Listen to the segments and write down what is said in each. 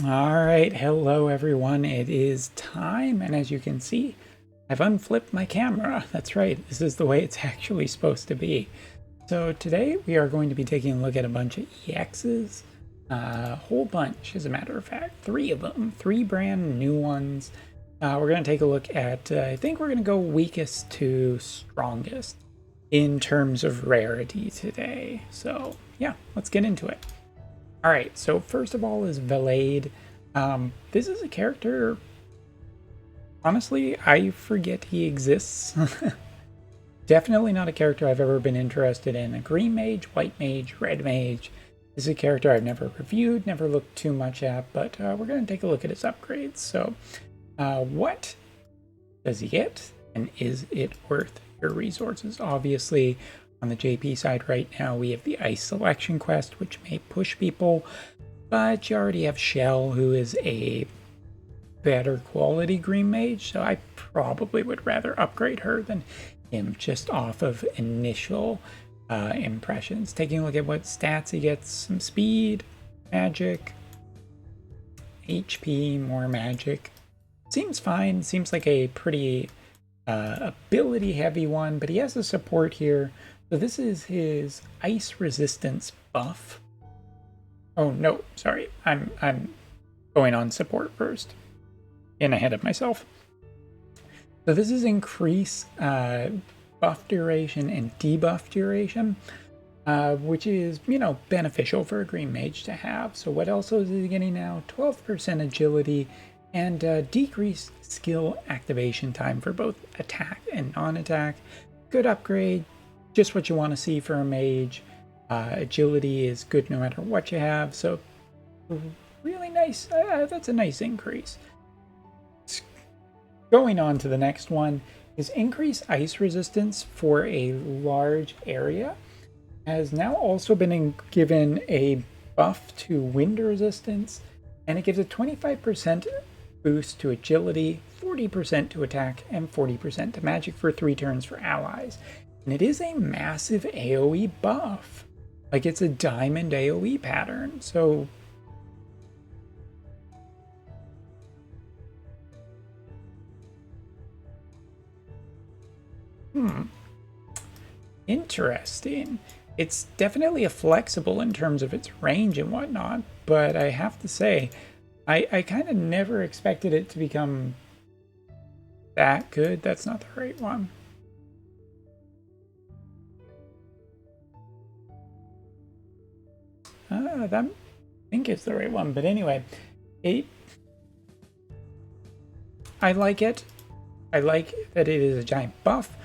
All right, hello everyone. It is time, and as you can see, I've unflipped my camera. That's right, this is the way it's actually supposed to be. So today we are going to be taking a look at a bunch of EXs, a whole bunch, as a matter of fact, 3 of them, 3 brand new ones. We're going to take a look at, I think we're going to go weakest to strongest in terms of rarity today. So yeah, let's get into it. All right, so first of all is Velade. This is a character, honestly, I forget he exists. Definitely not a character I've ever been interested in. A green mage, white mage, red mage. This is a character I've never reviewed, never looked too much at, but we're going to take a look at his upgrades. So what does he get, and is it worth your resources? Obviously, on the JP side right now, we have the Ice Selection Quest, which may push people, but you already have Shell, who is a better quality green mage, so I probably would rather upgrade her than him just off of initial impressions. Taking a look at what stats he gets: some speed, magic, HP, more magic. Seems fine, seems like a pretty ability heavy one, but he has a support here. So this is his ice resistance buff. Oh no, sorry, I'm going on support first, and ahead of myself. So this is increase buff duration and debuff duration, which is, beneficial for a green mage to have. So what else is he getting now? 12% agility and decreased skill activation time for both attack and non-attack. Good upgrade, just what you want to see for a mage. Agility is good no matter what you have, so really nice. That's a nice increase. Going on to the next one is increase ice resistance for a large area. Has now also been given a buff to wind resistance, and it gives a 25% boost to agility, 40% to attack, and 40% to magic for 3 turns for allies. And it is a massive AoE buff. Like, it's a diamond AoE pattern, so interesting. It's definitely a flexible in terms of its range and whatnot, but I have to say, I kind of never expected it to become that good. That's not the right one. That I think it's the right one, but anyway, I like it. I like that it is a giant buff,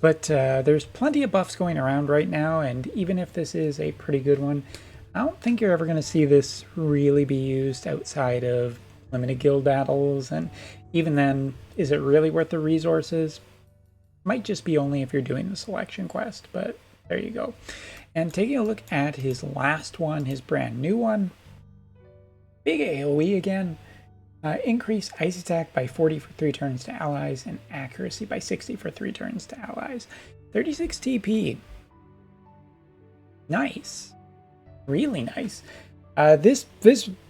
but there's plenty of buffs going around right now, and even if this is a pretty good one, I don't think you're ever going to see this really be used outside of limited guild battles, and even then, is it really worth the resources? Might just be only if you're doing the selection quest, but there you go. And taking a look at his last one, his brand new one, big AoE again. Increase ice attack by 40 for 3 turns to allies, and accuracy by 60 for 3 turns to allies. 36 TP. Nice. Really nice. This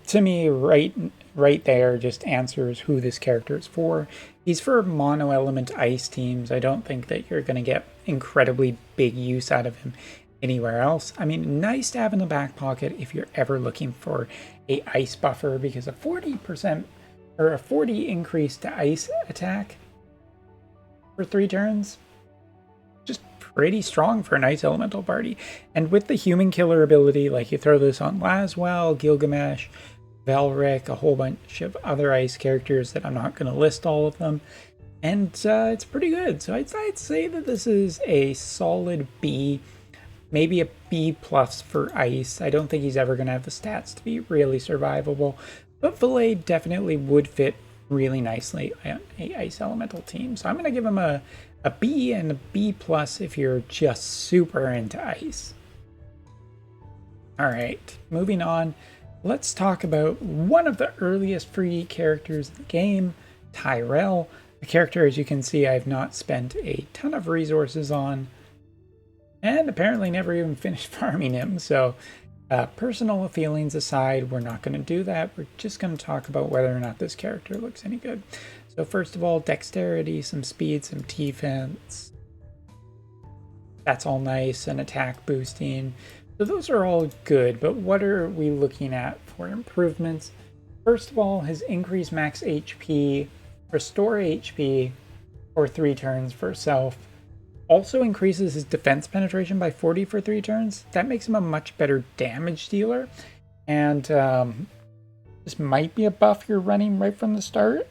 to me right there just answers who this character is for. He's for mono element ice teams. I don't think that you're going to get incredibly big use out of him anywhere else. I mean, nice to have in the back pocket if you're ever looking for a ice buffer, because a 40% or a 40 increase to ice attack for 3 turns, just pretty strong for an ice elemental party. And with the human killer ability, like, you throw this on Laswell, Gilgamesh, Velric, a whole bunch of other ice characters that I'm not going to list all of them, and it's pretty good. So I'd say that this is a solid B, maybe a B plus for ice. I don't think he's ever going to have the stats to be really survivable, but Velade definitely would fit really nicely on a ice elemental team. So I'm going to give him a B and a B plus if you're just super into ice. All right, moving on. Let's talk about one of the earliest free characters in the game, Tyrel. A character, as you can see, I've not spent a ton of resources on, and apparently never even finished farming him. So Personal feelings aside, we're not going to do that. We're just going to talk about whether or not this character looks any good. So first of all, dexterity, some speed, some defense. That's all nice, and attack boosting. So those are all good, but what are we looking at for improvements? First of all, his increased max HP, restore HP for 3 turns for self. Also increases his defense penetration by 40 for 3 turns. That makes him a much better damage dealer. And this might be a buff you're running right from the start.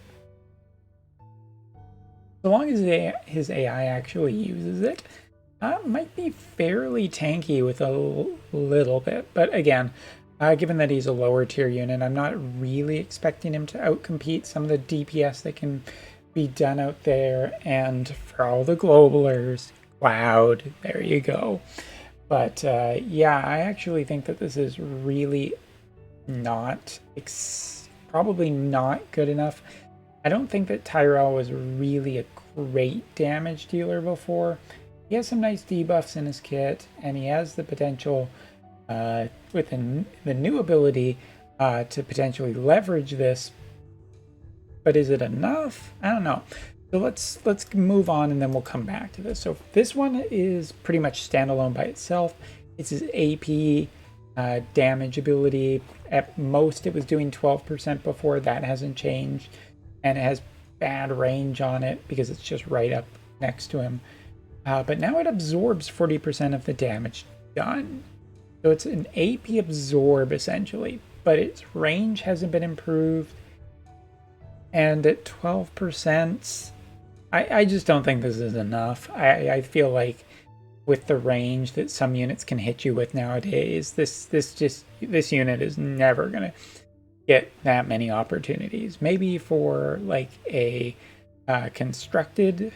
So long as his AI actually uses it, might be fairly tanky with a little bit. But again, given that he's a lower tier unit, I'm not really expecting him to outcompete some of the DPS that can be done out there. And for all the globalers, Cloud, there you go. But yeah, I actually think that this is really not, probably not good enough. I don't think that Tyrel was really a great damage dealer before. He has some nice debuffs in his kit, and he has the potential with the new ability to potentially leverage this. But is it enough? I don't know. So let's move on, and then we'll come back to this. So this one is pretty much standalone by itself. It's his AP damage ability. At most, it was doing 12% before. That hasn't changed, and it has bad range on it because it's just right up next to him. But now it absorbs 40% of the damage done. So it's an AP absorb essentially, but its range hasn't been improved. And at 12%, I just don't think this is enough. I feel like with the range that some units can hit you with nowadays, this unit is never gonna get that many opportunities. Maybe for like a constructed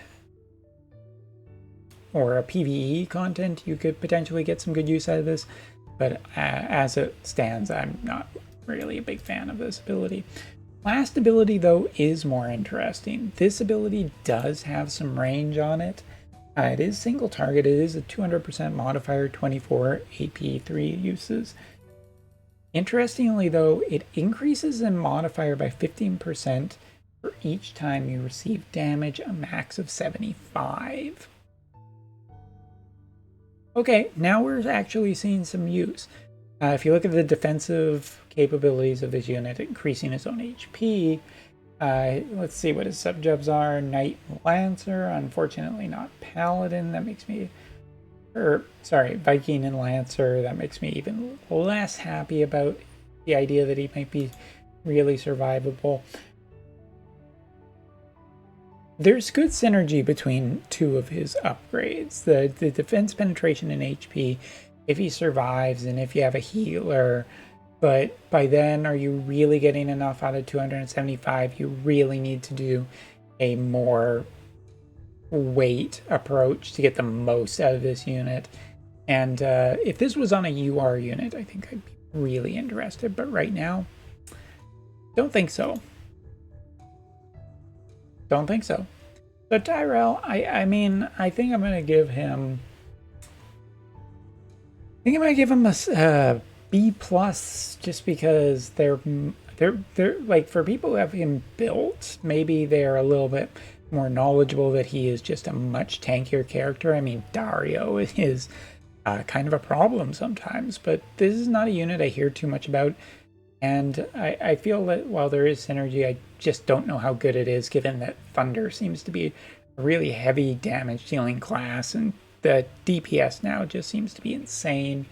or a PvE content, you could potentially get some good use out of this. But as it stands, I'm not really a big fan of this ability. Last ability, though, is more interesting. This ability does have some range on it. It is single target. It is a 200% modifier, 24 AP3 uses. Interestingly, though, it increases the modifier by 15% for each time you receive damage, a max of 75. Okay, now we're actually seeing some use. If you look at the defensive capabilities of this unit, increasing its own HP, let's see what his sub-jobs are. Knight Lancer, unfortunately not Paladin. That makes me, Viking and Lancer. That makes me even less happy about the idea that he might be really survivable. There's good synergy between two of his upgrades. The defense penetration and HP, if he survives and if you have a healer. But by then, are you really getting enough out of 275? You really need to do a more weight approach to get the most out of this unit. And if this was on a UR unit, I think I'd be really interested. But right now, don't think so. Don't think so. So Tyrel, I mean, I think I'm going to give him... a B plus, just because they're like, for people who have him built, maybe they're a little bit more knowledgeable that he is just a much tankier character. I mean, Dario is kind of a problem sometimes, but this is not a unit I hear too much about. And I feel that while there is synergy, I just don't know how good it is, given that Thunder seems to be a really heavy damage dealing class, and the DPS now just seems to be insane.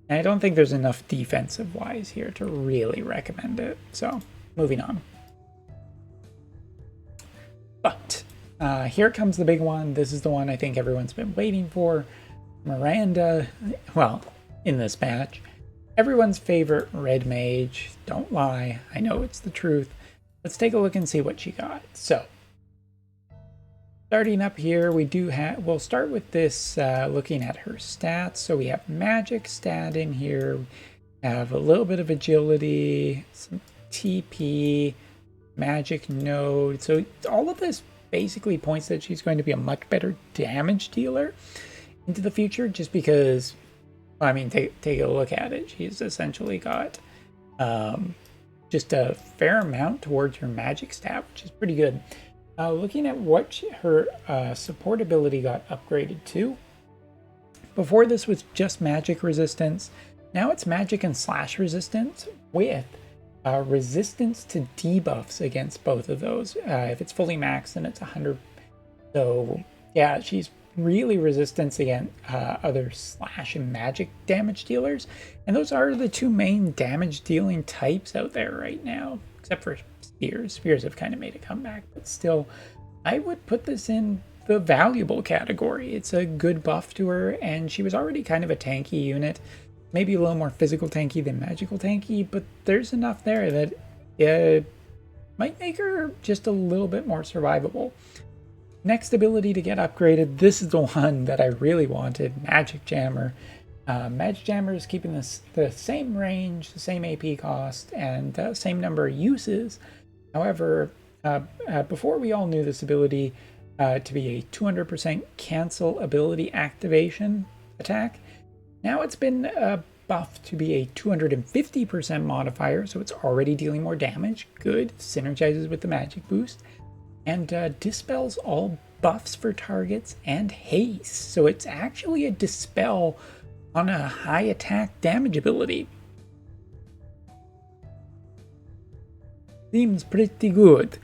And I don't think there's enough defensive-wise here to really recommend it. So, moving on. But, here comes the big one. This is the one I think everyone's been waiting for. Miranda, well, in this patch. Everyone's favorite red mage. Don't lie, I know it's the truth. Let's take a look and see what she got. So, starting up here, we'll start with this, looking at her stats. So we have magic stat in here, we have a little bit of agility, some TP, magic node. So all of this basically points that she's going to be a much better damage dealer into the future, just because I mean, take a look at it. She's essentially got just a fair amount towards her magic stat, which is pretty good. Looking at what her support ability got upgraded to. Before this was just magic resistance. Now it's magic and slash resistance with resistance to debuffs against both of those. If it's fully maxed, then it's 100. So yeah, she's really resistant against other slash and magic damage dealers. And those are the two main damage dealing types out there right now, except for spears. Spears have kind of made a comeback, but still, I would put this in the valuable category. It's a good buff to her, and she was already kind of a tanky unit. Maybe a little more physical tanky than magical tanky, but there's enough there that it might make her just a little bit more survivable. Next ability to get upgraded, this is the one that I really wanted, Magic Jammer. Magic Jammer is keeping the same range, the same AP cost, and same number of uses. However, before we all knew this ability to be a 200% cancel ability activation attack, now it's been buffed to be a 250% modifier, so it's already dealing more damage. Good, synergizes with the magic boost. And dispels all buffs for targets and haste. So it's actually a dispel on a high attack damage ability. Seems pretty good.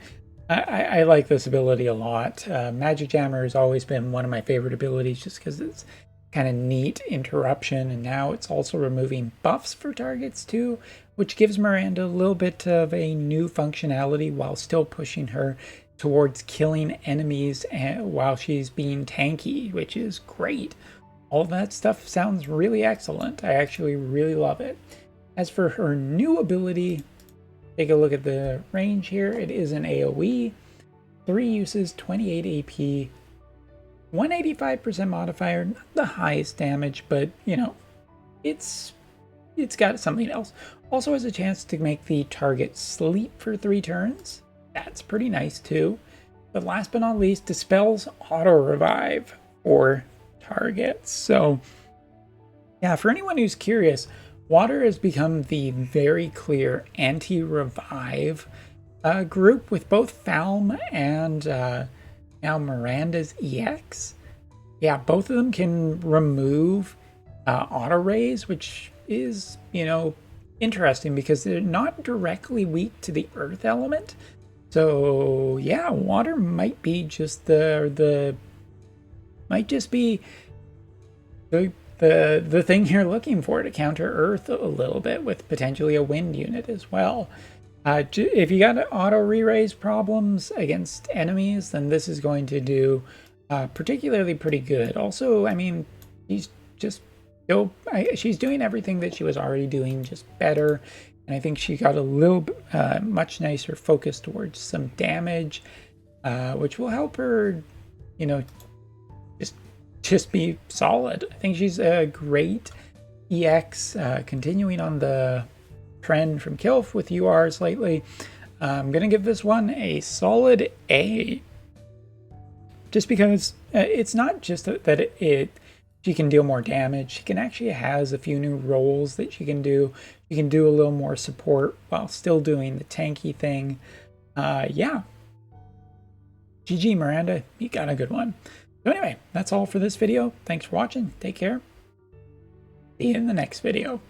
I like this ability a lot. Magic Jammer has always been one of my favorite abilities just because it's kind of neat interruption, and now it's also removing buffs for targets too, which gives Miranda a little bit of a new functionality while still pushing her towards killing enemies while she's being tanky, which is great. All that stuff sounds really excellent. I actually really love it. As for her new ability, take a look at the range here. It is an AoE, 3 uses, 28 AP, 185% modifier, not the highest damage, but you know, it's got something else. Also has a chance to make the target sleep for 3 turns. That's pretty nice too. But last but not least, dispels auto revive for targets. So yeah, for anyone who's curious, water has become the very clear anti-revive group with both Falm and now Miranda's EX. Yeah, both of them can remove auto raise, which is, you know, interesting because they're not directly weak to the earth element. So yeah, water might be just the thing you're looking for to counter earth a little bit, with potentially a wind unit as well. If you got auto re-raise problems against enemies, then this is going to do particularly pretty good. Also, I mean, she's doing everything that she was already doing, just better. And I think she got a little much nicer focus towards some damage, which will help her, you know, just be solid. I think she's a great EX, continuing on the trend from Kilf with URs lately. I'm going to give this one a solid A. Just because it's not just that she can deal more damage. She can actually has a few new roles that she can do. She can do a little more support while still doing the tanky thing. Yeah. GG, Miranda. You got a good one. So anyway, that's all for this video. Thanks for watching. Take care. See you in the next video.